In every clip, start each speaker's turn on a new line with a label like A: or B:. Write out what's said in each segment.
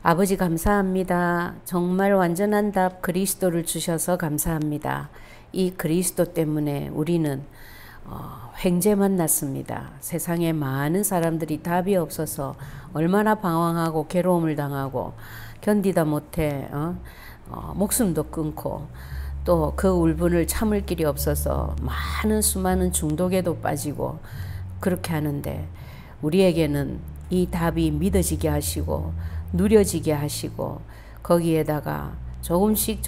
A: 아버지 감사합니다. 정말 완전한 답 그리스도를 주셔서 감사합니다. 이 그리스도 때문에 우리는 횡재 만났습니다. 세상에 많은 사람들이 답이 없어서 얼마나 방황하고 괴로움을 당하고 견디다 못해 목숨도 끊고 또 그 울분을 참을 길이 없어서 많은 수많은 중독에도 빠지고 그렇게 하는데 우리에게는 이 답이 믿어지게 하시고 누려지게 하시고 거기에다가 조금씩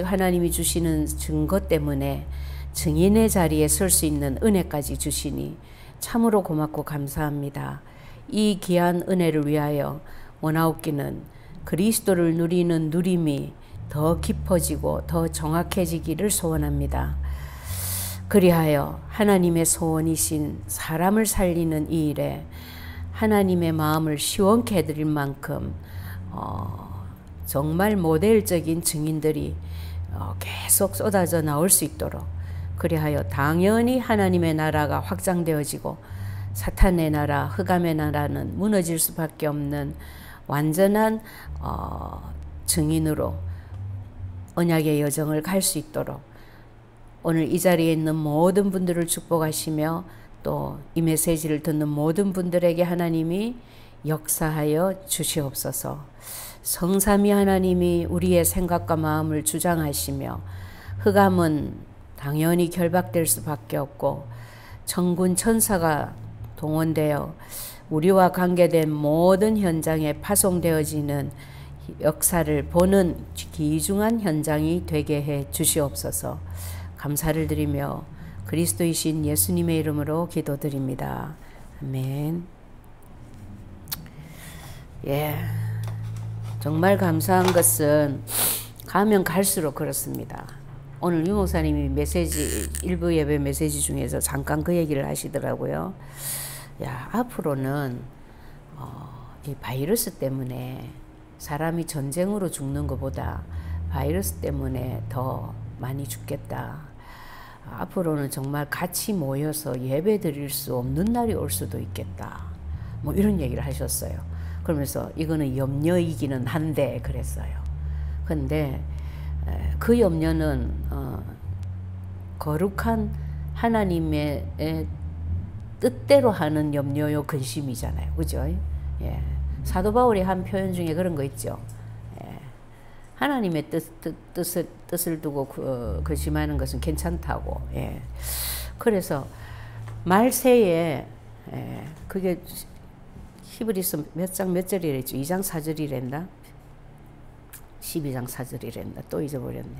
A: 하나님이 주시는 증거 때문에 증인의 자리에 설 수 있는 은혜까지 주시니 참으로 고맙고 감사합니다. 이 귀한 은혜를 위하여 원하옵기는 그리스도를 누리는 누림이 더 깊어지고 더 정확해지기를 소원합니다. 그리하여 하나님의 소원이신 사람을 살리는 이 일에 하나님의 마음을 시원케 해드릴 만큼 정말 모델적인 증인들이 계속 쏟아져 나올 수 있도록 그리하여 당연히 하나님의 나라가 확장되어지고 사탄의 나라, 흑암의 나라는 무너질 수밖에 없는 완전한 증인으로 언약의 여정을 갈 수 있도록 오늘 이 자리에 있는 모든 분들을 축복하시며 또 이 메시지를 듣는 모든 분들에게 하나님이 역사하여 주시옵소서. 성삼위 하나님이 우리의 생각과 마음을 주장하시며 흑암은 당연히 결박될 수밖에 없고 천군 천사가 동원되어 우리와 관계된 모든 현장에 파송되어지는 역사를 보는 귀중한 현장이 되게 해 주시옵소서. 감사를 드리며 그리스도이신 예수님의 이름으로 기도드립니다. 아멘. 정말 감사한 것은 가면 갈수록 그렇습니다. 오늘 유 목사님이 일부 예배 메시지 중에서 잠깐 그 얘기를 하시더라고요. 앞으로는 이 바이러스 때문에 사람이 전쟁으로 죽는 것보다 바이러스 때문에 더 많이 죽겠다. 앞으로는 정말 같이 모여서 예배 드릴 수 없는 날이 올 수도 있겠다. 뭐 이런 얘기를 하셨어요. 그러면서 이거는 염려이기는 한데 그랬어요. 근데 그 염려는 거룩한 하나님의 뜻대로 하는 염려요 근심이잖아요. 그죠? 사도 바울이 한 표현 중에 그런 거 있죠. 하나님의 뜻을 두고 근심하는 것은 괜찮다고. 그래서 말세에 그게 히브리서 몇 장 몇 절이랬죠? 2장 4절이랬나? 12장 4절이랬나? 또 잊어버렸네.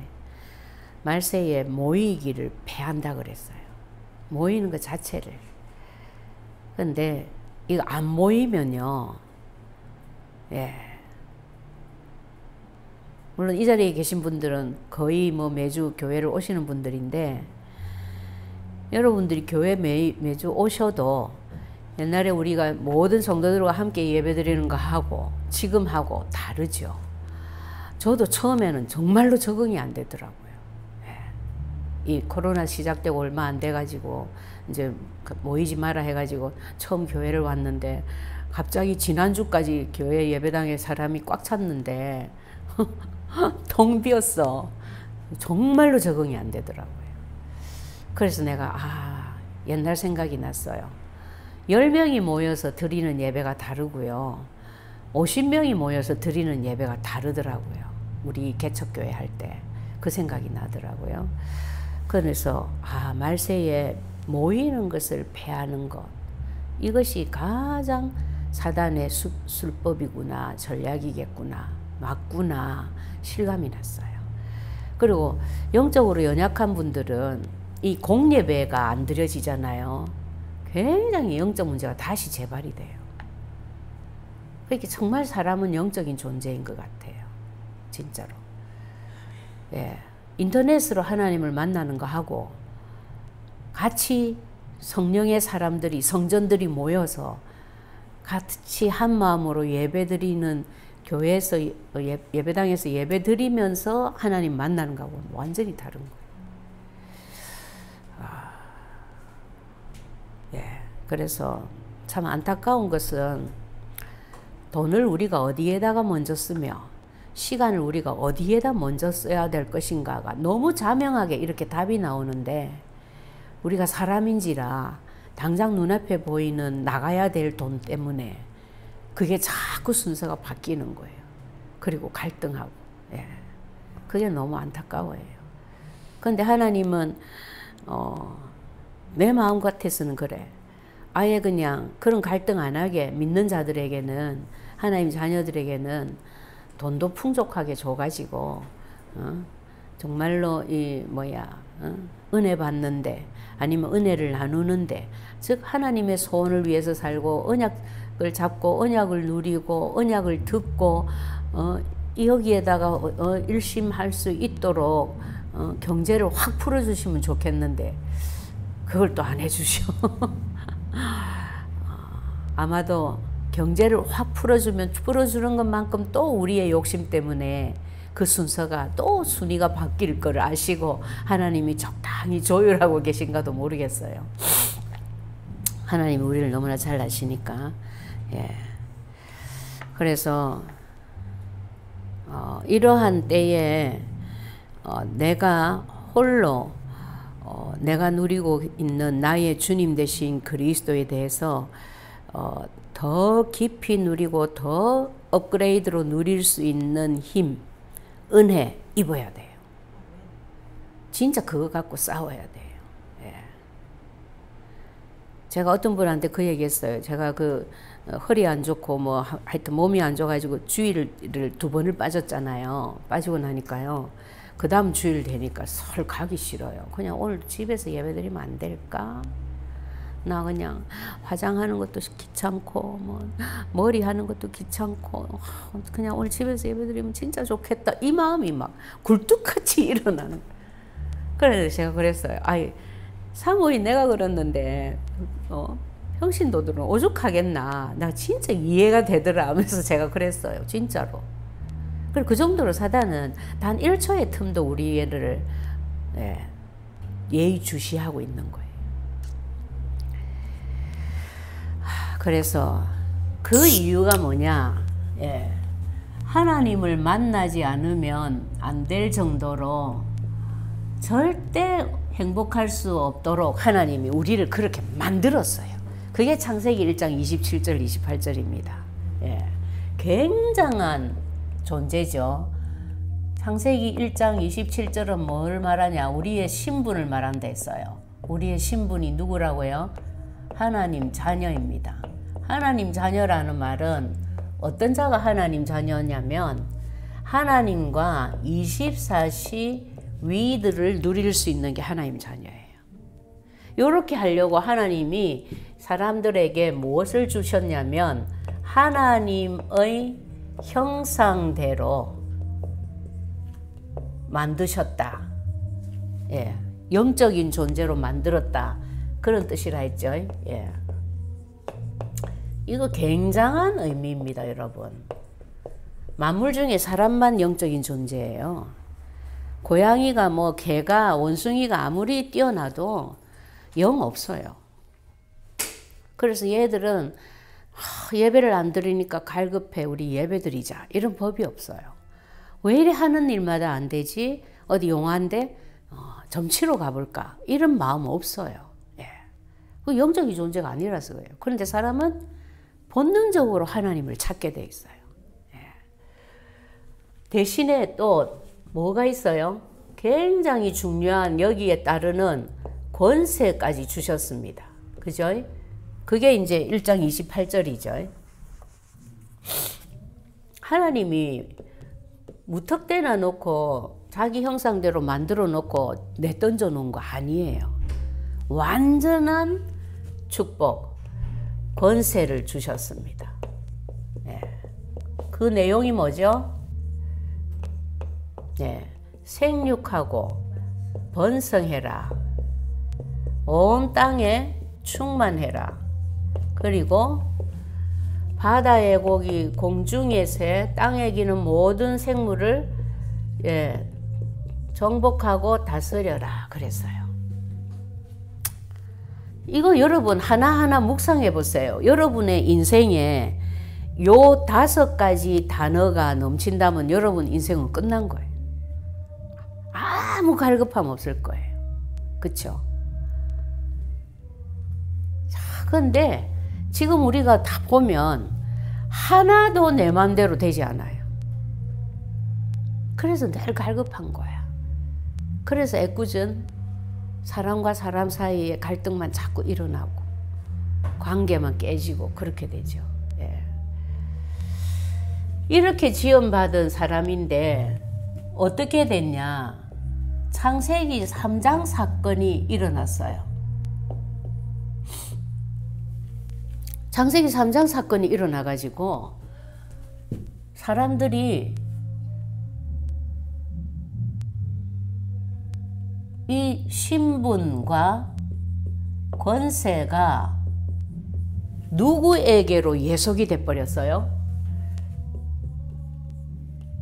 A: 말세에 모이기를 패한다 그랬어요. 모이는 것 자체를. 근데 이거 안 모이면요. 물론 이 자리에 계신 분들은 거의 매주 교회를 오시는 분들인데 여러분들이 교회 매주 오셔도 옛날에 우리가 모든 성도들과 함께 예배드리는 거 하고 지금 하고 다르죠. 저도 처음에는 정말로 적응이 안 되더라고요. 이 코로나 시작되고 얼마 안 돼가지고 이제 모이지 마라 해가지고 처음 교회를 왔는데 갑자기 지난주까지 교회 예배당에 사람이 꽉 찼는데 텅 비었어. 정말로 적응이 안 되더라고요. 그래서 내가 옛날 생각이 났어요. 10명이 모여서 드리는 예배가 다르고요. 50명이 모여서 드리는 예배가 다르더라고요. 우리 개척교회 할 때 그 생각이 나더라고요. 그래서 말세에 모이는 것을 패하는 것, 이것이 가장 사단의 술법이구나, 전략이겠구나, 맞구나 실감이 났어요. 그리고 영적으로 연약한 분들은 이 공예배가 안 드려지잖아요. 굉장히 영적 문제가 다시 재발이 돼요. 그러니까 정말 사람은 영적인 존재인 것 같아요. 진짜로. 인터넷으로 하나님을 만나는 거 하고 같이 성령의 사람들이 성전들이 모여서 같이 한 마음으로 예배드리는 교회에서 예배당에서 예배드리면서 하나님 만나는 거하고는 완전히 다른 거예요. 그래서 참 안타까운 것은 돈을 우리가 어디에다가 먼저 쓰며 시간을 우리가 어디에다 먼저 써야 될 것인가가 너무 자명하게 이렇게 답이 나오는데 우리가 사람인지라 당장 눈앞에 보이는 나가야 될 돈 때문에 그게 자꾸 순서가 바뀌는 거예요. 그리고 갈등하고. 예. 그게 너무 안타까워요. 그런데 하나님은 내 마음 같아서는 그래. 아예 그냥 그런 갈등 안 하게 믿는 자들에게는 하나님 자녀들에게는 돈도 풍족하게 줘가지고 정말로 은혜 받는데 아니면 은혜를 나누는데 즉 하나님의 소원을 위해서 살고 언약을 잡고 언약을 누리고 언약을 듣고 여기에다가 일심할 수 있도록 경제를 확 풀어주시면 좋겠는데 그걸 또 안 해주셔. 아마도 경제를 확 풀어주는 것만큼 또 우리의 욕심 때문에 그 순서가 또 순위가 바뀔 걸 아시고 하나님이 적당히 조율하고 계신가도 모르겠어요. 하나님이 우리를 너무나 잘 아시니까. 예. 그래서 이러한 때에 내가 홀로 내가 누리고 있는 나의 주님 되신 그리스도에 대해서 더 깊이 누리고 더 업그레이드로 누릴 수 있는 힘, 은혜 입어야 돼요. 진짜 그거 갖고 싸워야 돼요. 예. 제가 어떤 분한테 그 얘기했어요. 제가 허리 안 좋고 하여튼 몸이 안 좋아가지고 주일을 2번을 빠졌잖아요. 빠지고 나니까요. 그 다음 주일 되니까 설 가기 싫어요. 그냥 오늘 집에서 예배드리면 안 될까? 나 그냥 화장하는 것도 귀찮고 머리 하는 것도 귀찮고 그냥 오늘 집에서 예배드리면 진짜 좋겠다. 이 마음이 막 굴뚝같이 일어나는. 그래서 제가 그랬어요. 사모이 내가 그랬는데 평신도들은 오죽하겠나. 나 진짜 이해가 되더라 하면서 제가 그랬어요. 진짜로. 그리고 그 정도로 사단은 단 1초의 틈도 우리 애를 예의주시하고 있는 거예요. 그래서 그 이유가 뭐냐. 하나님을 만나지 않으면 안 될 정도로 절대 행복할 수 없도록 하나님이 우리를 그렇게 만들었어요. 그게 창세기 1장 27절 28절입니다. 굉장한 존재죠. 창세기 1장 27절은 뭘 말하냐. 우리의 신분을 말한다 했어요. 우리의 신분이 누구라고요? 하나님 자녀입니다. 하나님 자녀라는 말은 어떤 자가 하나님 자녀냐면 하나님과 24시 위들을 누릴 수 있는 게 하나님 자녀예요. 이렇게 하려고 하나님이 사람들에게 무엇을 주셨냐면 하나님의 형상대로 만드셨다. 영적인 존재로 만들었다. 그런 뜻이라 했죠. 이거 굉장한 의미입니다, 여러분. 만물 중에 사람만 영적인 존재예요. 고양이가 개가 원숭이가 아무리 뛰어나도 영 없어요. 그래서 얘들은 예배를 안 드리니까 갈급해. 우리 예배 드리자. 이런 법이 없어요. 왜 이래 하는 일마다 안 되지? 어디 용한데 점치러 가볼까? 이런 마음 없어요. 그 영적인 존재가 아니라서 그래요. 그런데 사람은 본능적으로 하나님을 찾게 돼 있어요. 대신에 또 뭐가 있어요? 굉장히 중요한 여기에 따르는 권세까지 주셨습니다. 그죠? 그게 이제 1장 28절이죠. 하나님이 무턱대나 놓고 자기 형상대로 만들어 놓고 내던져 놓은 거 아니에요. 완전한 축복, 권세를 주셨습니다. 그 내용이 뭐죠? 생육하고 번성해라. 온 땅에 충만해라. 그리고 바다의 고기, 공중의 새, 땅에 기는 모든 생물을 정복하고 다스려라 그랬어요. 이거 여러분 하나하나 묵상해 보세요. 여러분의 인생에 요 5가지 단어가 넘친다면 여러분 인생은 끝난 거예요. 아무 갈급함 없을 거예요. 그쵸? 자, 근데 지금 우리가 다 보면 하나도 내 맘대로 되지 않아요. 그래서 늘 갈급한 거야. 그래서 애꿎은 사람과 사람 사이에 갈등만 자꾸 일어나고 관계만 깨지고 그렇게 되죠. 예. 이렇게 지원받은 사람인데 어떻게 됐냐? 창세기 3장 사건이 일어났어요. 창세기 3장 사건이 일어나가지고 사람들이 이 신분과 권세가 누구에게로 예속이 돼버렸어요?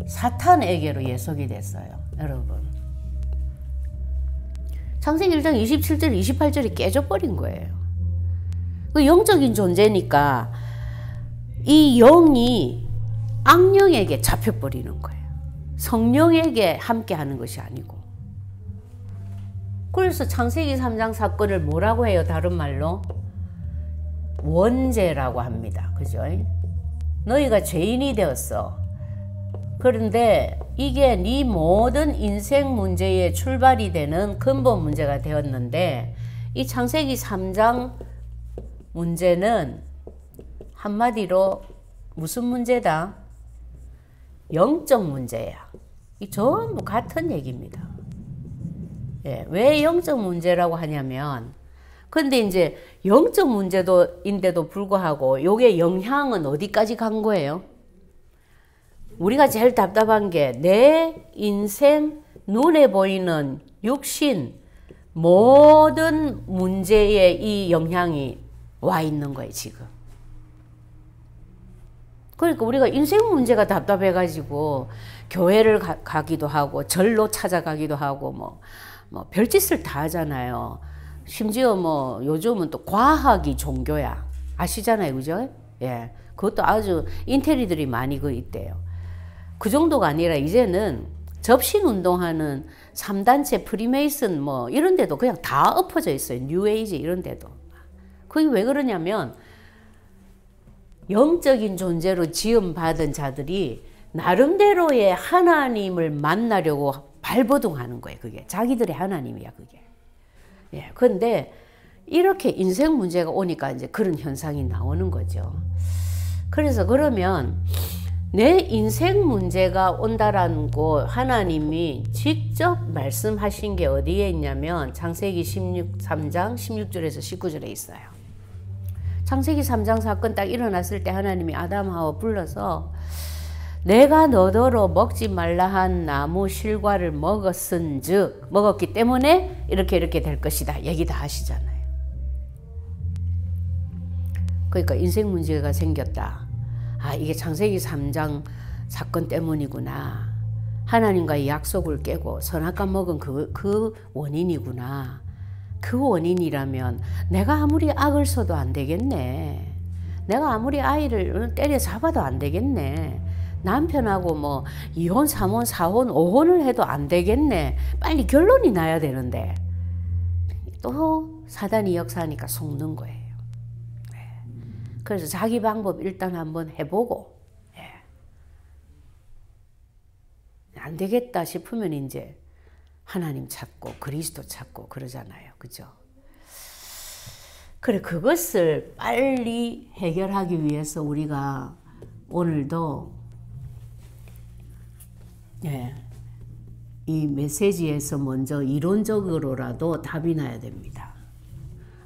A: 사탄에게로 예속이 됐어요. 여러분. 창세기 1장 27절, 28절이 깨져버린 거예요. 그 영적인 존재니까 이 영이 악령에게 잡혀버리는 거예요. 성령에게 함께 하는 것이 아니고. 그래서 창세기 3장 사건을 뭐라고 해요? 다른 말로? 원죄라고 합니다. 그죠? 너희가 죄인이 되었어. 그런데 이게 네 모든 인생 문제의 출발이 되는 근본 문제가 되었는데 이 창세기 3장 문제는 한마디로 무슨 문제다? 영적 문제야. 이 전부 같은 얘기입니다. 예, 왜 영적 문제라고 하냐면 근데 이제 영적 문제인데도 불구하고 요게 영향은 어디까지 간 거예요? 우리가 제일 답답한 게 내 인생 눈에 보이는 육신 모든 문제에 이 영향이 와 있는 거예요, 지금. 그러니까 우리가 인생 문제가 답답해가지고 교회를 가기도 하고 절로 찾아가기도 하고 뭐 별짓을 다 하잖아요. 심지어 뭐 요즘은 또 과학이 종교야. 아시잖아요, 그죠? 예. 그것도 아주 인테리들이 많이 있대요. 그 정도가 아니라 이제는 접신운동하는 3단체 프리메이슨 뭐 이런 데도 그냥 다 엎어져 있어요. 뉴에이지 이런 데도. 그게 왜 그러냐면 영적인 존재로 지음받은 자들이 나름대로의 하나님을 만나려고 발버둥하는 거예요. 그게 자기들의 하나님이야, 그게. 예. 근데 이렇게 인생 문제가 오니까 이제 그런 현상이 나오는 거죠. 그래서 그러면 내 인생 문제가 온다라는 거 하나님이 직접 말씀하신 게 어디에 있냐면 창세기 3장 16절에서 19절에 있어요. 창세기 3장 사건 딱 일어났을 때 하나님이 아담 하와 불러서 내가 너더러 먹지 말라 한 나무 실과를 먹었기 때문에 이렇게 될 것이다. 얘기 다 하시잖아요. 그러니까 인생 문제가 생겼다. 아, 이게 창세기 3장 사건 때문이구나. 하나님과의 약속을 깨고 선악과 먹은 그 원인이구나. 그 원인이라면 내가 아무리 악을 써도 안 되겠네. 내가 아무리 아이를 때려잡아도 안 되겠네. 남편하고 뭐 이혼, 3혼, 4혼, 5혼을 해도 안 되겠네. 빨리 결론이 나야 되는데 또 사단이 역사하니까 속는 거예요. 그래서 자기 방법 일단 한번 해보고 안 되겠다 싶으면 이제 하나님 찾고 그리스도 찾고 그러잖아요. 그죠? 그래, 그것을 빨리 해결하기 위해서 우리가 오늘도 이 메시지에서 먼저 이론적으로라도 답이 나야 됩니다.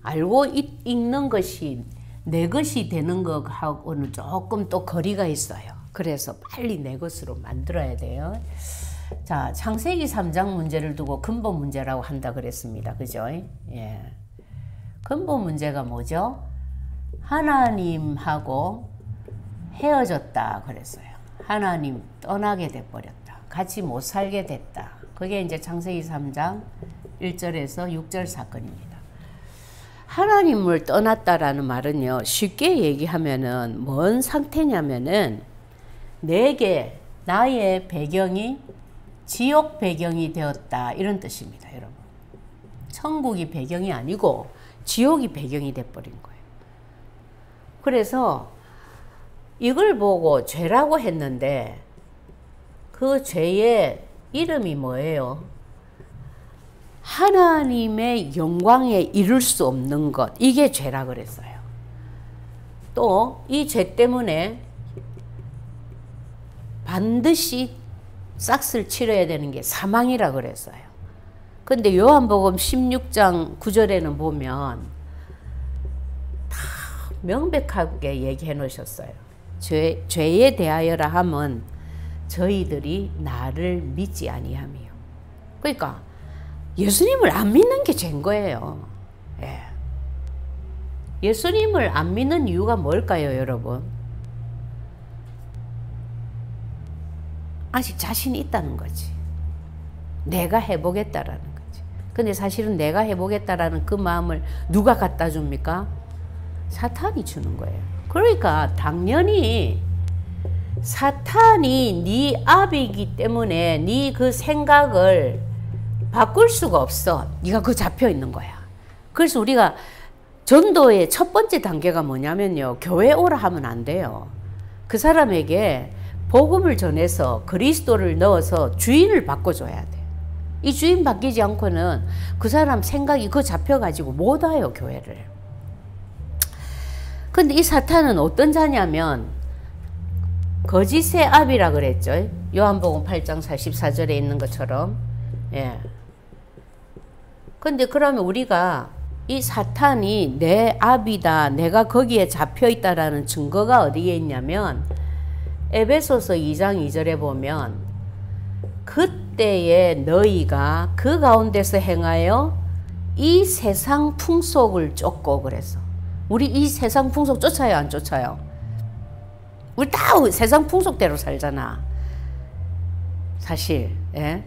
A: 알고 읽는 것이 내 것이 되는 것하고는 조금 또 거리가 있어요. 그래서 빨리 내 것으로 만들어야 돼요. 자, 창세기 3장 문제를 두고 근본 문제라고 한다 그랬습니다. 그죠? 예. 근본 문제가 뭐죠? 하나님하고 헤어졌다 그랬어요. 하나님 떠나게 돼버렸다. 같이 못 살게 됐다. 그게 이제 창세기 3장 1절에서 6절 사건입니다. 하나님을 떠났다라는 말은요, 쉽게 얘기하면은 뭔 상태냐면은 내게 나의 배경이 지옥 배경이 되었다, 이런 뜻입니다, 여러분. 천국이 배경이 아니고 지옥이 배경이 돼버린 거예요. 그래서 이걸 보고 죄라고 했는데 그 죄의 이름이 뭐예요? 하나님의 영광에 이룰 수 없는 것, 이게 죄라 그랬어요. 또 이 죄 때문에 반드시 싹을 치러야 되는 게 사망이라 그랬어요. 근데 요한복음 16장 9절에는 보면 다 명백하게 얘기해 놓으셨어요. 죄에 대하여라 함은 저희들이 나를 믿지 아니함이요. 그러니까 예수님을 안 믿는 게 죄인 거예요. 예. 예수님을 안 믿는 이유가 뭘까요, 여러분? 아직 자신이 있다는 거지. 내가 해보겠다라는 거지. 근데 사실은 내가 해보겠다라는 그 마음을 누가 갖다 줍니까? 사탄이 주는 거예요. 그러니까 당연히 사탄이 네 압이기 때문에 네 그 생각을 바꿀 수가 없어. 네가 그 잡혀 있는 거야. 그래서 우리가 전도의 첫 번째 단계가 뭐냐면요, 교회 오라 하면 안 돼요. 그 사람에게 복음을 전해서 그리스도를 넣어서 주인을 바꿔줘야 돼. 이 주인 바뀌지 않고는 그 사람 생각이 그 잡혀가지고 못 와요, 교회를. 근데 이 사탄은 어떤 자냐면 거짓의 압이라 그랬죠. 요한복음 8장 44절에 있는 것처럼. 예. 근데 그러면 우리가 이 사탄이 내 압이다, 내가 거기에 잡혀 있다라는 증거가 어디에 있냐면 에베소서 2장 2절에 보면 그때에 너희가 그 가운데서 행하여 이 세상 풍속을 쫓고, 그래서 우리 이 세상 풍속 쫓아요, 안 쫓아요? 우리 다 세상 풍속대로 살잖아, 사실. 예?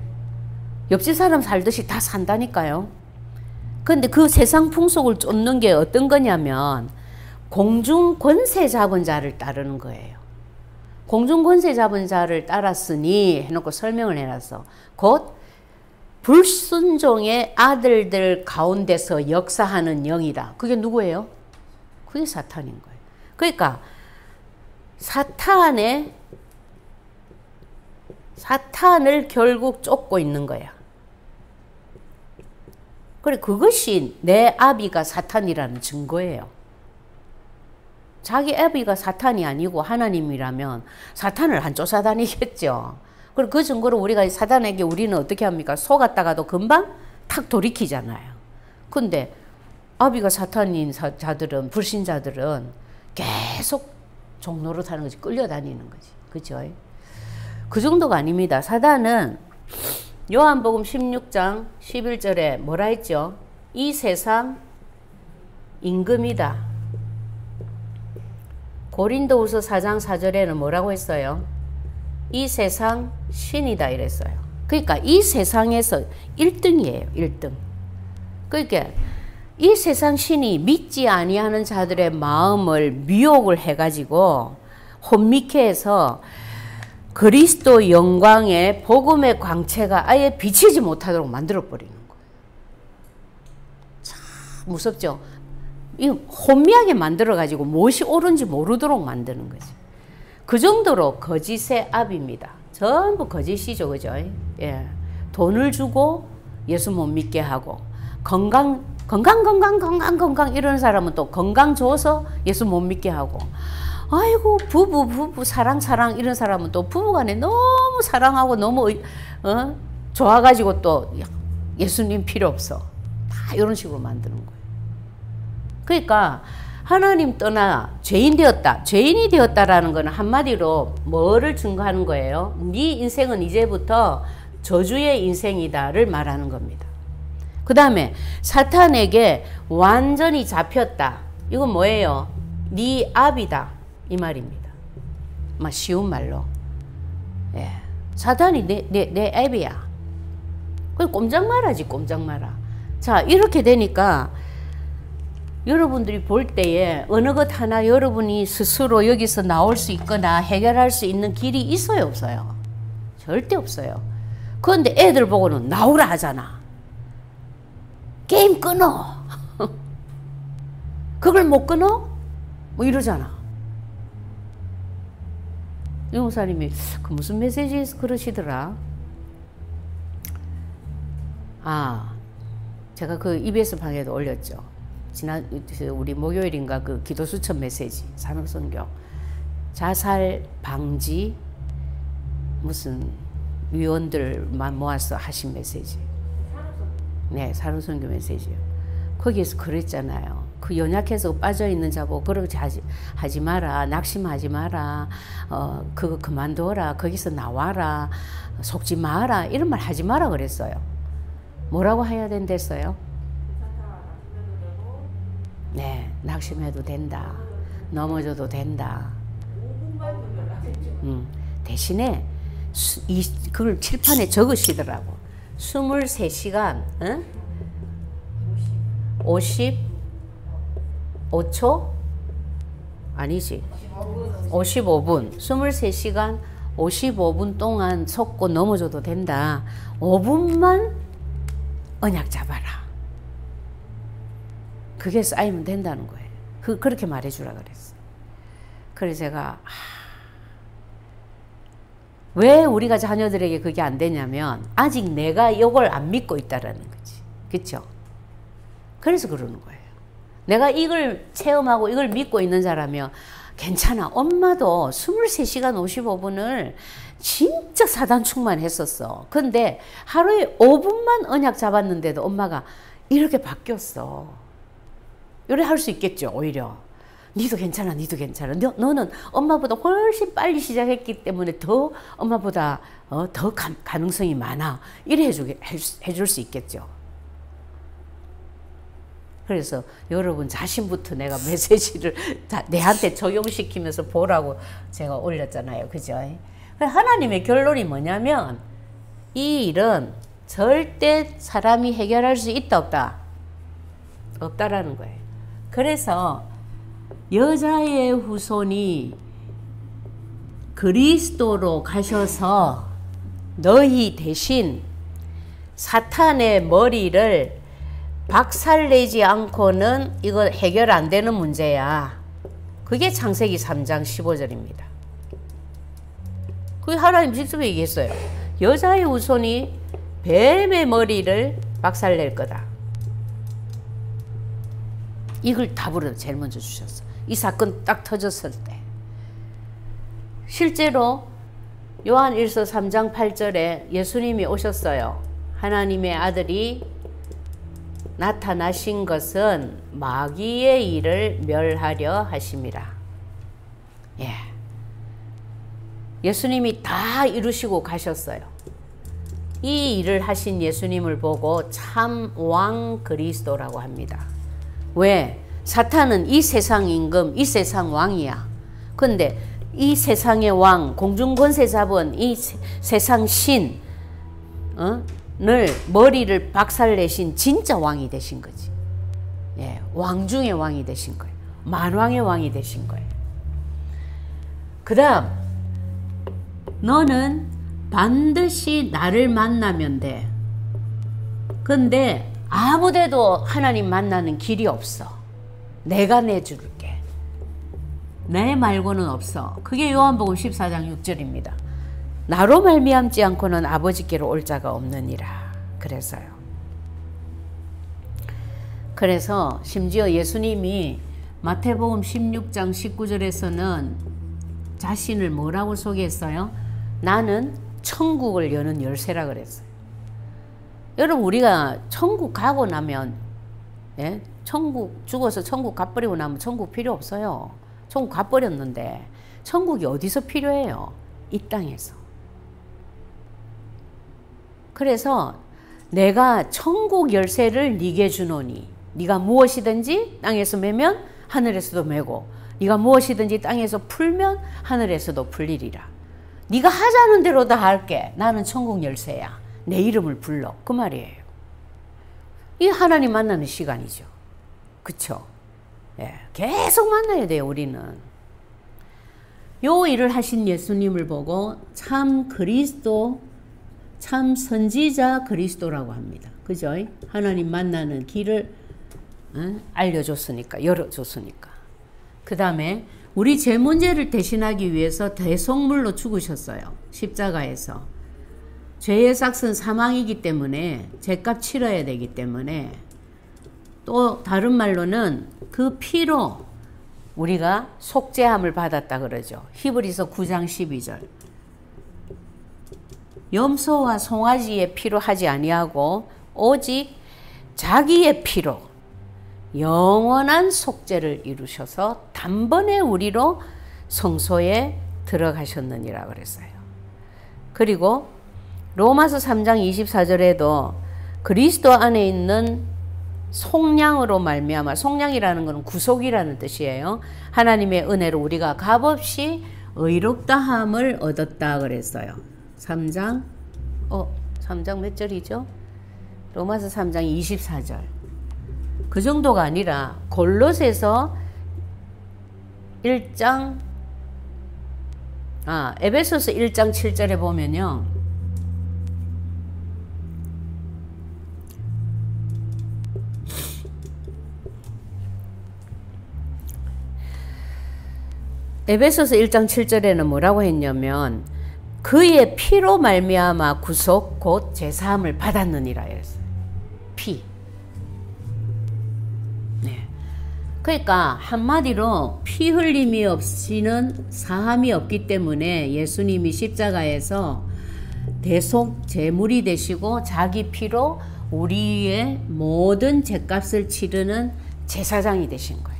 A: 옆집 사람 살듯이 다 산다니까요. 근데 그 세상 풍속을 쫓는 게 어떤 거냐면 공중 권세 잡은 자를 따르는 거예요. 공중 권세 잡은 자를 따랐으니 해놓고 설명을 해놨어. 곧 불순종의 아들들 가운데서 역사하는 영이다. 그게 누구예요? 그게 사탄인 거예요. 그러니까 사탄을 결국 쫓고 있는 거야. 그래, 그것이 내 아비가 사탄이라는 증거예요. 자기 아비가 사탄이 아니고 하나님이라면 사탄을 안 쫓아다니겠죠. 그리고 그 증거로 우리가 사탄에게 우리는 어떻게 합니까? 속았다가도 금방 탁 돌이키잖아요. 근데 아비가 사탄인 자들은, 불신자들은 계속 종로로 타는 거지, 끌려다니는 거지. 그죠? 그 정도가 아닙니다. 사단은 요한복음 16장 11절에 뭐라 했죠? 이 세상 임금이다. 고린도후서 4장 4절에는 뭐라고 했어요? 이 세상 신이다 이랬어요. 그러니까 이 세상에서 1등이에요. 1등. 그러니까 이 세상 신이 믿지 아니하는 자들의 마음을 미혹을 해가지고 혼미케 해서 그리스도 영광의 복음의 광채가 아예 비치지 못하도록 만들어버리는 거예요. 참 무섭죠? 이 혼미하게 만들어가지고 무엇이 옳은지 모르도록 만드는 거지. 그 정도로 거짓의 압입니다. 전부 거짓이죠, 그죠? 예. 돈을 주고 예수 못 믿게 하고, 건강 이런 사람은 또 건강 줘서 예수 못 믿게 하고, 아이고 부부 사랑 이런 사람은 또 부부간에 너무 사랑하고 너무 좋아가지고 또 예수님 필요 없어, 다 이런 식으로 만드는 거예요. 그러니까 하나님 떠나 죄인이 되었다라는 것은 한마디로 뭐를 증거하는 거예요? 네 인생은 이제부터 저주의 인생이다를 말하는 겁니다. 그 다음에 사탄에게 완전히 잡혔다. 이건 뭐예요? 네 압이다 이 말입니다. 막 쉬운 말로. 예. 사탄이 내 앱이야. 꼼짝 말아지, 꼼짝 말아. 자, 이렇게 되니까 여러분들이 볼 때에 어느 것 하나 여러분이 스스로 여기서 나올 수 있거나 해결할 수 있는 길이 있어요, 없어요? 절대 없어요. 그런데 애들 보고는 나오라 하잖아. 게임 끊어. 그걸 못 끊어? 뭐 이러잖아. 이 목사님이 그 무슨 메시지에서 그러시더라. 아, 제가 그 EBS 방에도 올렸죠. 지난 우리 목요일인가 그 기도 수첩 메시지 산업선교 자살 방지 무슨 위원들만 모아서 하신 메시지. 네, 산업선교 메시지요. 거기에서 그랬잖아요. 그 연약해서 빠져있는 자보고 그러지 하지 마라. 낙심하지 마라. 그거 그만둬라. 거기서 나와라. 속지 마라. 이런 말 하지 마라 그랬어요. 뭐라고 해야 된댔어요? 네, 낙심해도 된다. 넘어져도 된다. 대신에 그걸 칠판에 적으시더라고. 23시간, 응? 55초? 아니지. 55분. 23시간 55분 동안 속고 넘어져도 된다. 5분만 언약 잡아라. 그게 쌓이면 된다는 거예요. 그렇게 말해주라 그랬어. 그래서 제가 왜 우리가 자녀들에게 그게 안 되냐면 아직 내가 이걸 안 믿고 있다라는 거지. 그렇죠? 그래서 그러는 거예요. 내가 이걸 체험하고 이걸 믿고 있는 자라면 괜찮아. 엄마도 23시간 55분을 진짜 사단 충만했었어. 근데 하루에 5분만 언약 잡았는데도 엄마가 이렇게 바뀌었어. 이래 할 수 있겠죠. 오히려 니도 괜찮아, 니도 괜찮아. 너는 엄마보다 훨씬 빨리 시작했기 때문에 더 엄마보다 더 가능성이 많아. 이래 해줄 수 있겠죠. 그래서 여러분 자신부터 내가 메시지를 내한테 적용시키면서 보라고 제가 올렸잖아요. 그죠? 하나님의 결론이 뭐냐면 이 일은 절대 사람이 해결할 수 있다 없다? 없다라는 거예요. 그래서 여자의 후손이 그리스도로 가셔서 너희 대신 사탄의 머리를 박살내지 않고는 이거 해결 안 되는 문제야. 그게 창세기 3장 15절입니다. 그게 하나님 직접 얘기했어요. 여자의 후손이 뱀의 머리를 박살낼 거다. 이걸 답으로 제일 먼저 주셨어. 이 사건 딱 터졌을 때. 실제로 요한 1서 3장 8절에 예수님이 오셨어요. 하나님의 아들이 나타나신 것은 마귀의 일을 멸하려 하심이라. 예. 예수님이 다 이루시고 가셨어요. 이 일을 하신 예수님을 보고 참 왕 그리스도라고 합니다. 왜? 사탄은 이 세상 임금, 이 세상 왕이야. 근데 이 세상의 왕, 공중권세 잡은 이 세상 신, 늘 머리를 박살내신 진짜 왕이 되신 거지. 예, 왕 중의 왕이 되신 거예요. 만왕의 왕이 되신 거예요. 그 다음 너는 반드시 나를 만나면 돼. 근데 아무데도 하나님 만나는 길이 없어. 내가 내줄게. 내 말고는 없어. 그게 요한복음 14장 6절입니다. 나로 말미암지 않고는 아버지께로 올 자가 없느니라. 그래서요. 그래서 심지어 예수님이 마태복음 16장 19절에서는 자신을 뭐라고 소개했어요? 나는 천국을 여는 열쇠라 그랬어요. 여러분 우리가 천국 가고 나면 예? 천국 죽어서 천국 가버리고 나면 천국 필요 없어요. 천국 가버렸는데 천국이 어디서 필요해요? 이 땅에서. 그래서 내가 천국 열쇠를 네게 주노니 네가 무엇이든지 땅에서 매면 하늘에서도 매고 네가 무엇이든지 땅에서 풀면 하늘에서도 풀리리라. 네가 하자는 대로 다 할게. 나는 천국 열쇠야. 내 이름을 불러. 그 말이에요. 이 하나님 만나는 시간이죠. 그쵸? 예, 계속 만나야 돼요, 우리는. 요 일을 하신 예수님을 보고 참 그리스도, 참 선지자 그리스도라고 합니다. 그죠? 하나님 만나는 길을 알려줬으니까, 열어줬으니까. 그 다음에 우리 죄 문제를 대신하기 위해서 대속물로 죽으셨어요. 십자가에서. 죄의 삭은 사망이기 때문에 죄값 치러야 되기 때문에, 또 다른 말로는 그 피로 우리가 속죄함을 받았다 그러죠. 히브리서 9장 12절. 염소와 송아지의 피로 하지 아니하고 오직 자기의 피로 영원한 속죄를 이루셔서 단번에 우리로 성소에 들어가셨느니라 그랬어요. 그리고 로마서 3장 24절에도 그리스도 안에 있는 속량으로 말미암아, 속량이라는 것은 구속이라는 뜻이에요. 하나님의 은혜로 우리가 값없이 의롭다함을 얻었다 그랬어요. 3장 몇 절이죠? 로마서 3장 24절. 그 정도가 아니라 골로새서 1장 에베소서 1장 7절에 보면요. 에베소서 1장 7절에는 뭐라고 했냐면 그의 피로 말미암아 구속 곧 제사함을 받았느니라 했어요. 피. 네. 그러니까 한마디로 피 흘림이 없이는 사함이 없기 때문에 예수님이 십자가에서 대속 제물이 되시고 자기 피로 우리의 모든 죄값을 치르는 제사장이 되신 거예요.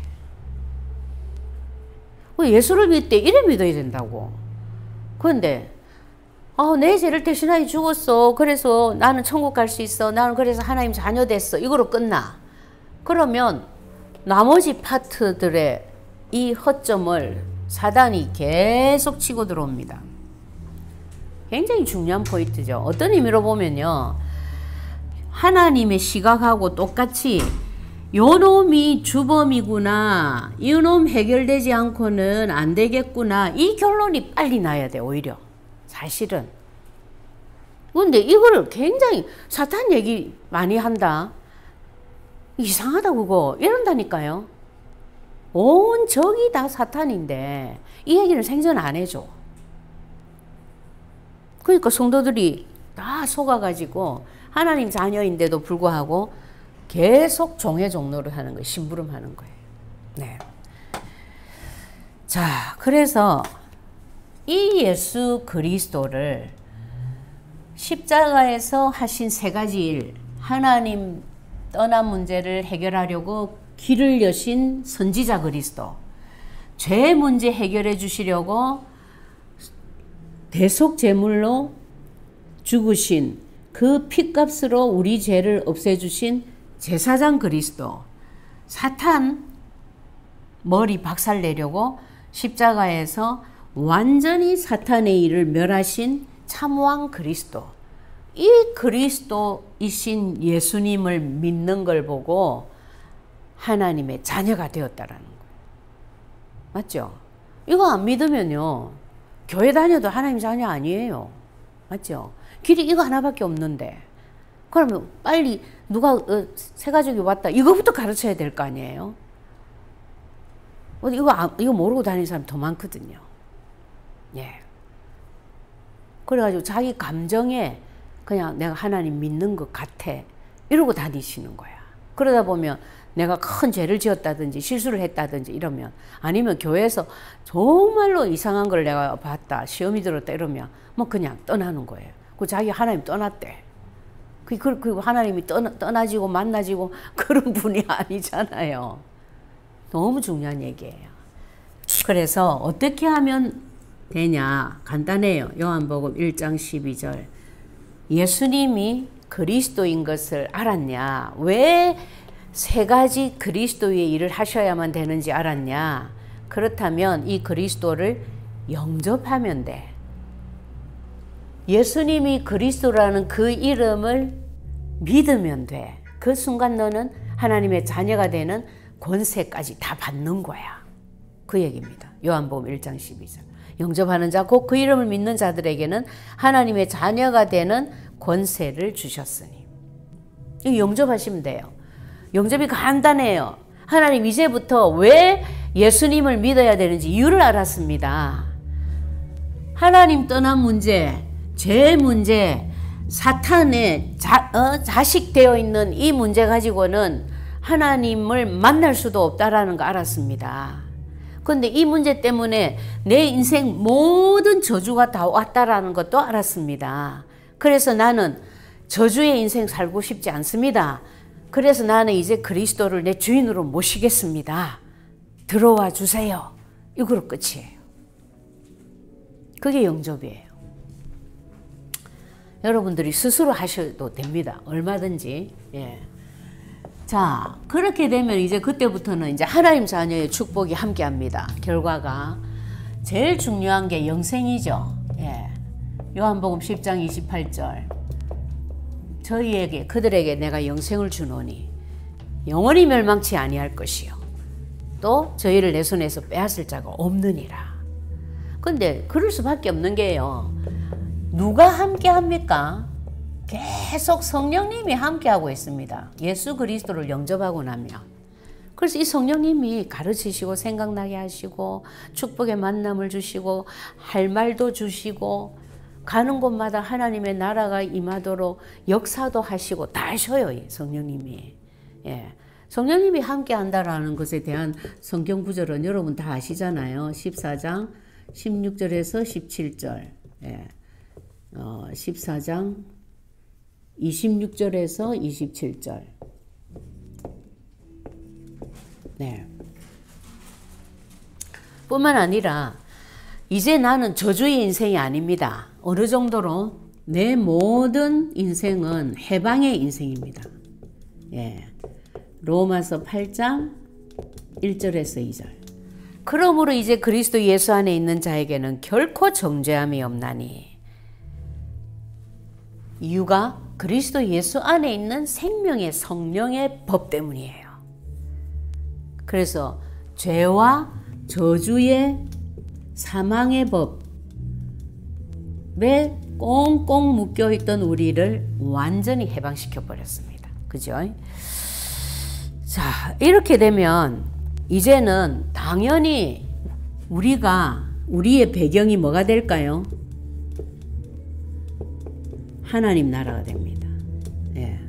A: 예수를 믿을 때 이래 믿어야 된다고. 그런데 내 죄를 대신하여 죽었어. 그래서 나는 천국 갈 수 있어. 나는 그래서 하나님 자녀 됐어. 이거로 끝나. 그러면 나머지 파트들의 이 허점을 사단이 계속 치고 들어옵니다. 굉장히 중요한 포인트죠. 어떤 의미로 보면요. 하나님의 시각하고 똑같이 요 놈이 주범이구나, 이 놈 해결되지 않고는 안 되겠구나, 이 결론이 빨리 나야 돼. 오히려 사실은. 근데 이거를 굉장히 사탄 얘기 많이 한다, 이상하다 그거 이런다니까요. 온 적이 다 사탄인데 이 얘기는 생전 안 해줘. 그러니까 성도들이 다 속아가지고 하나님 자녀인데도 불구하고 계속 종의 종로를 하는 거예요. 심부름하는 거예요. 네. 자, 그래서 이 예수 그리스도를 십자가에서 하신 세 가지 일, 하나님 떠난 문제를 해결하려고 길을 여신 선지자 그리스도, 죄 문제 해결해 주시려고 대속 제물로 죽으신 그 피값으로 우리 죄를 없애주신 제사장 그리스도, 사탄 머리 박살 내려고 십자가에서 완전히 사탄의 일을 멸하신 참왕 그리스도, 이 그리스도이신 예수님을 믿는 걸 보고 하나님의 자녀가 되었다라는 거예요. 맞죠? 이거 안 믿으면요, 교회 다녀도 하나님 자녀 아니에요. 맞죠? 길이 이거 하나밖에 없는데, 그러면 빨리 누가 새 가족이 왔다 이거부터 가르쳐야 될 거 아니에요? 이거 모르고 다니는 사람 더 많거든요. 예. 그래가지고 자기 감정에 그냥 내가 하나님 믿는 것 같아 이러고 다니시는 거야. 그러다 보면 내가 큰 죄를 지었다든지 실수를 했다든지 이러면, 아니면 교회에서 정말로 이상한 걸 내가 봤다, 시험이 들었다 이러면 뭐 그냥 떠나는 거예요. 그 자기 하나님 떠났대. 그 하나님이 떠나지고 만나지고 그런 분이 아니잖아요. 너무 중요한 얘기예요. 그래서 어떻게 하면 되냐? 간단해요. 요한복음 1장 12절. 예수님이 그리스도인 것을 알았냐? 왜 세 가지 그리스도의 일을 하셔야만 되는지 알았냐? 그렇다면 이 그리스도를 영접하면 돼. 예수님이 그리스도라는 그 이름을 믿으면 돼. 그 순간 너는 하나님의 자녀가 되는 권세까지 다 받는 거야. 그 얘기입니다. 요한복음 1장 12절. 영접하는 자, 곧 그 이름을 믿는 자들에게는 하나님의 자녀가 되는 권세를 주셨으니. 이거 영접하시면 돼요. 영접이 간단해요. 하나님 이제부터 왜 예수님을 믿어야 되는지 이유를 알았습니다. 하나님 떠난 문제, 죄 문제, 사탄의 자식되어 있는 이 문제 가지고는 하나님을 만날 수도 없다라는 거 알았습니다. 그런데 이 문제 때문에 내 인생 모든 저주가 다 왔다라는 것도 알았습니다. 그래서 나는 저주의 인생 살고 싶지 않습니다. 그래서 나는 이제 그리스도를 내 주인으로 모시겠습니다. 들어와 주세요. 이거로 끝이에요. 그게 영접이에요. 여러분들이 스스로 하셔도 됩니다. 얼마든지. 예. 자, 그렇게 되면 이제 그때부터는 이제 하나님 자녀의 축복이 함께 합니다. 결과가. 제일 중요한 게 영생이죠. 예. 요한복음 10장 28절. 저희에게, 그들에게 내가 영생을 주노니 영원히 멸망치 아니할 것이요. 또 저희를 내 손에서 빼앗을 자가 없느니라. 근데 그럴 수밖에 없는 게요. 누가 함께 합니까? 계속 성령님이 함께하고 있습니다. 예수 그리스도를 영접하고 나면. 그래서 이 성령님이 가르치시고 생각나게 하시고 축복의 만남을 주시고 할 말도 주시고 가는 곳마다 하나님의 나라가 임하도록 역사도 하시고 다 하셔요. 이 성령님이. 예. 성령님이 함께한다라는 것에 대한 성경 구절은 여러분 다 아시잖아요. 14장 16절에서 17절. 예. 14장 26절에서 27절. 네. 뿐만 아니라 이제 나는 저주의 인생이 아닙니다. 어느 정도로 내 모든 인생은 해방의 인생입니다. 예. 로마서 8장 1절에서 2절. 그러므로 이제 그리스도 예수 안에 있는 자에게는 결코 정죄함이 없나니. 이유가 그리스도 예수 안에 있는 생명의 성령의 법 때문이에요. 그래서 죄와 저주의 사망의 법에 꽁꽁 묶여있던 우리를 완전히 해방시켜 버렸습니다. 그죠? 자, 이렇게 되면 이제는 당연히 우리의 배경이 뭐가 될까요? 하나님 나라가 됩니다. 예.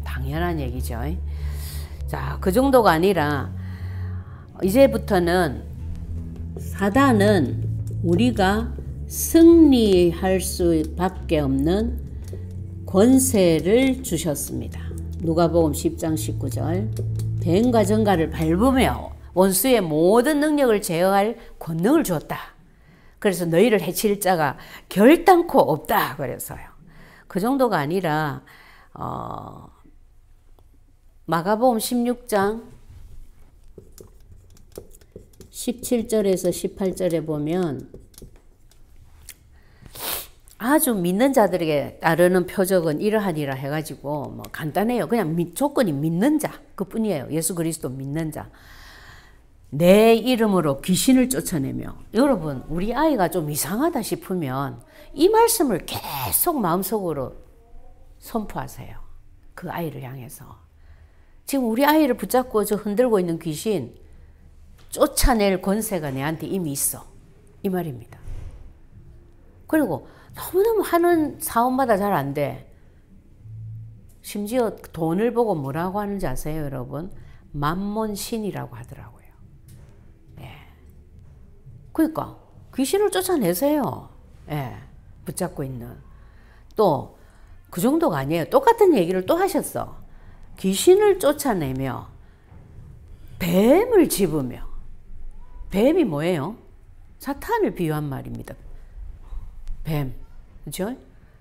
A: 당연한 얘기죠. 자, 그 정도가 아니라 이제부터는 사단은 우리가 승리할 수밖에 없는 권세를 주셨습니다. 누가복음 10장 19절. 뱀과 정갈을 밟으며 원수의 모든 능력을 제어할 권능을 주었다. 그래서 너희를 해칠 자가 결단코 없다. 그래서요. 그 정도가 아니라 마가복음 16장 17절에서 18절에 보면 아주 믿는 자들에게 따르는 표적은 이러하니라 해가지고 뭐 간단해요. 그냥 조건이 믿는 자 그뿐이에요. 예수 그리스도 믿는 자. 내 이름으로 귀신을 쫓아내며. 여러분, 우리 아이가 좀 이상하다 싶으면 이 말씀을 계속 마음속으로 선포하세요. 그 아이를 향해서. 지금 우리 아이를 붙잡고 저 흔들고 있는 귀신 쫓아낼 권세가 내한테 이미 있어. 이 말입니다. 그리고 너무너무 하는 사업마다 잘 안 돼. 심지어 돈을 보고 뭐라고 하는지 아세요, 여러분? 만몬신이라고 하더라고요. 예. 그러니까 귀신을 쫓아내세요. 예. 붙잡고 있는. 또 그 정도가 아니에요. 똑같은 얘기를 또 하셨어. 귀신을 쫓아내며 뱀을 집으며. 뱀이 뭐예요? 사탄을 비유한 말입니다. 뱀. 그렇죠?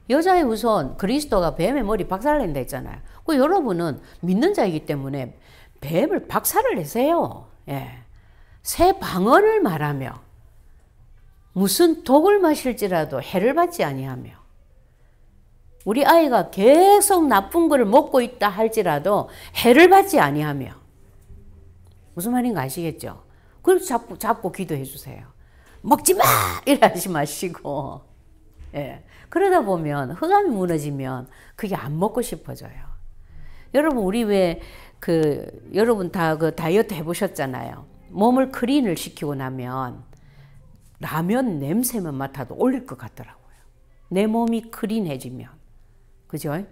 A: 여자의 우선 그리스도가 뱀의 머리 박살낸다 했잖아요. 그 여러분은 믿는 자이기 때문에 뱀을 박살을 내세요. 예. 새 방언을 말하며 무슨 독을 마실지라도 해를 받지 아니하며. 우리 아이가 계속 나쁜 것을 먹고 있다 할지라도 해를 받지 아니하며. 무슨 말인가 아시겠죠? 그래서 잡고 기도해 주세요. 먹지 마! 이러지 마시고. 예. 그러다 보면 흑암이 무너지면 그게 안 먹고 싶어져요. 여러분, 우리 여러분 다 그 다이어트 해보셨잖아요. 몸을 클린을 시키고 나면 라면 냄새만 맡아도 올릴 것 같더라고요. 내 몸이 클린해지면. 그죠?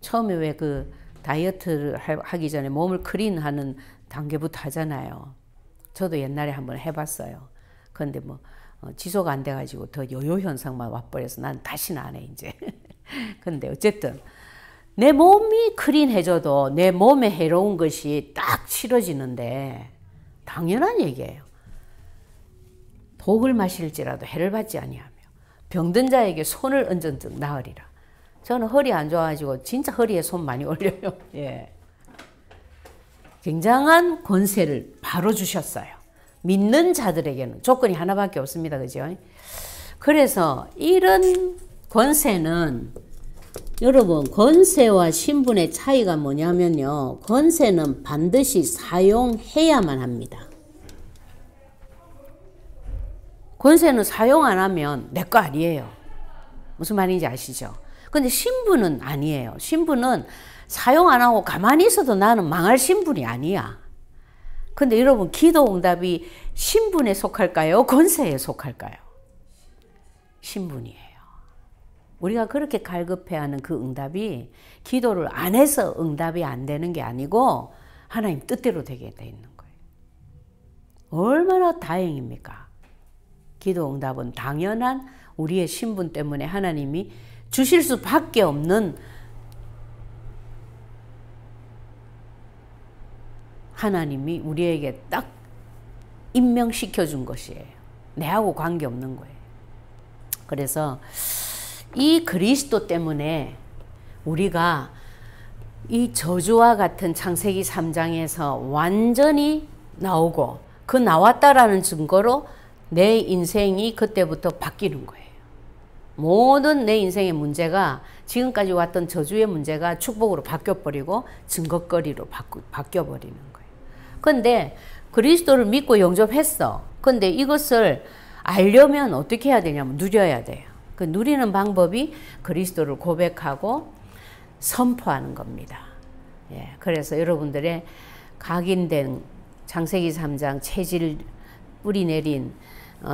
A: 처음에 왜 그 다이어트를 하기 전에 몸을 클린하는 단계부터 하잖아요. 저도 옛날에 한번 해봤어요. 그런데 뭐 지속 안 돼가지고 더 요요 현상만 와버려서 난 다시는 안 해, 이제. 근데 어쨌든 내 몸이 클린해져도 내 몸에 해로운 것이 딱 치러지는데 당연한 얘기예요. 독을 마실지라도 해를 받지 아니하며 병든 자에게 손을 얹은 즉 나으리라. 저는 허리 안 좋아가지고 진짜 허리에 손 많이 올려요. 예. 굉장한 권세를 바로 주셨어요. 믿는 자들에게는 조건이 하나밖에 없습니다. 그죠? 그래서 이런 권세는 여러분, 권세와 신분의 차이가 뭐냐면요. 권세는 반드시 사용해야만 합니다. 권세는 사용 안 하면 내 거 아니에요. 무슨 말인지 아시죠? 근데 신분은 아니에요. 신분은 사용 안 하고 가만히 있어도 나는 망할 신분이 아니야. 근데 여러분, 기도 응답이 신분에 속할까요? 권세에 속할까요? 신분이에요. 우리가 그렇게 갈급해하는 그 응답이 기도를 안 해서 응답이 안 되는 게 아니고 하나님 뜻대로 되게 돼 있는 거예요. 얼마나 다행입니까? 기도 응답은 당연한 우리의 신분 때문에 하나님이 주실 수밖에 없는, 하나님이 우리에게 딱 임명시켜 준 것이에요. 내하고 관계없는 거예요. 그래서 이 그리스도 때문에 우리가 이 저주와 같은 창세기 3장에서 완전히 나오고 그 나왔다라는 증거로 내 인생이 그때부터 바뀌는 거예요. 모든 내 인생의 문제가, 지금까지 왔던 저주의 문제가 축복으로 바뀌어버리고 증거거리로 바뀌어버리는 거예요. 그런데 그리스도를 믿고 영접했어. 근데 이것을 알려면 어떻게 해야 되냐면 누려야 돼요. 그 누리는 방법이 그리스도를 고백하고 선포하는 겁니다. 예, 그래서 여러분들의 각인된 창세기 3장 체질 뿌리 내린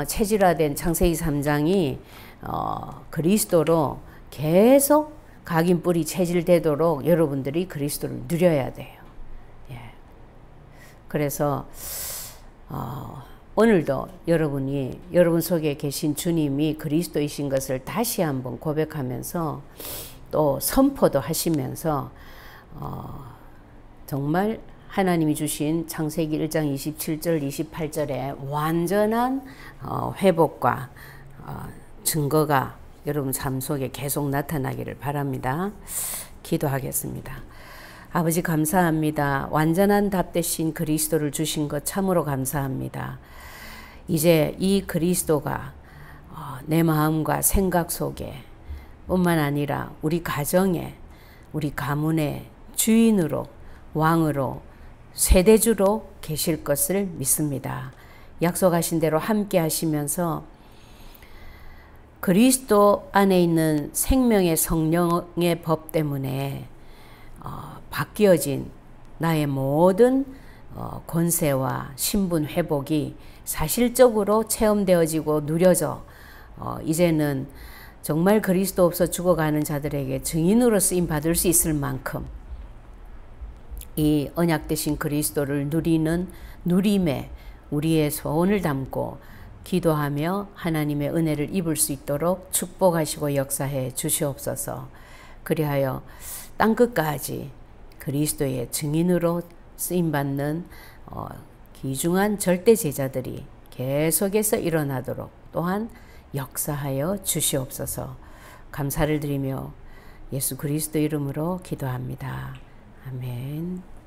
A: 체질화된 창세기 3장이 그리스도로 계속 각인 뿌리 체질되도록 여러분들이 그리스도를 누려야 돼요. 예. 그래서 오늘도 여러분 속에 계신 주님이 그리스도이신 것을 다시 한번 고백하면서 또 선포도 하시면서 정말 하나님이 주신 창세기 1장 27절 28절에 완전한 회복과 증거가 여러분 삶 속에 계속 나타나기를 바랍니다. 기도하겠습니다. 아버지, 감사합니다. 완전한 답 대신 그리스도를 주신 것 참으로 감사합니다. 이제 이 그리스도가 내 마음과 생각 속에 뿐만 아니라 우리 가정에, 우리 가문의 주인으로, 왕으로, 세대주로 계실 것을 믿습니다. 약속하신 대로 함께 하시면서 그리스도 안에 있는 생명의 성령의 법 때문에 바뀌어진 나의 모든 권세와 신분 회복이 사실적으로 체험되어지고 누려져 이제는 정말 그리스도 없어 죽어가는 자들에게 증인으로 쓰임 받을 수 있을 만큼 이 언약 되신 그리스도를 누리는 누림에 우리의 소원을 담고 기도하며 하나님의 은혜를 입을 수 있도록 축복하시고 역사해 주시옵소서. 그리하여 땅끝까지 그리스도의 증인으로 쓰임받는 귀중한 절대 제자들이 계속해서 일어나도록 또한 역사하여 주시옵소서. 감사를 드리며 예수 그리스도 이름으로 기도합니다. 아멘.